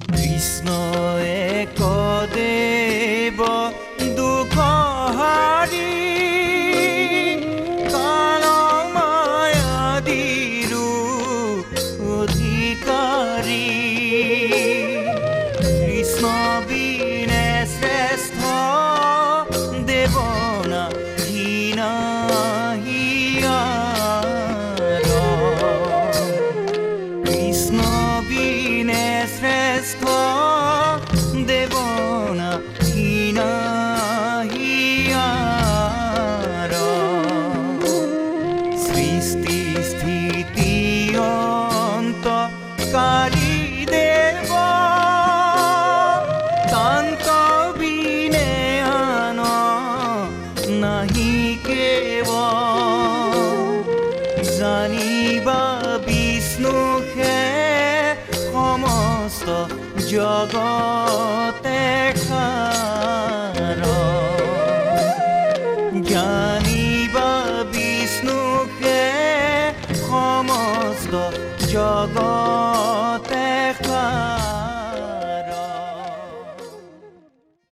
কৃষ্ণয়ে কদেব দুখ হাৰি কালমায়াদিৰো অধিকাৰী কৃষ্ণ বিনে শ্ৰেষ্ঠ দেৱনা হীনা হিয়াৰ কৃষ্ণ বিনে শ্ৰেষ্ঠ দেৱনা হীনা হিয়াৰ সৃষ্টি স্থিতি অন্তকাৰী দেৱ কান্ত বিনে আন নাহি কেৱ জানিবা বিষ্ণুহে সমস্ত জগতে খাৰ জানিবা বিষ্ণুহে সমস্ত জগত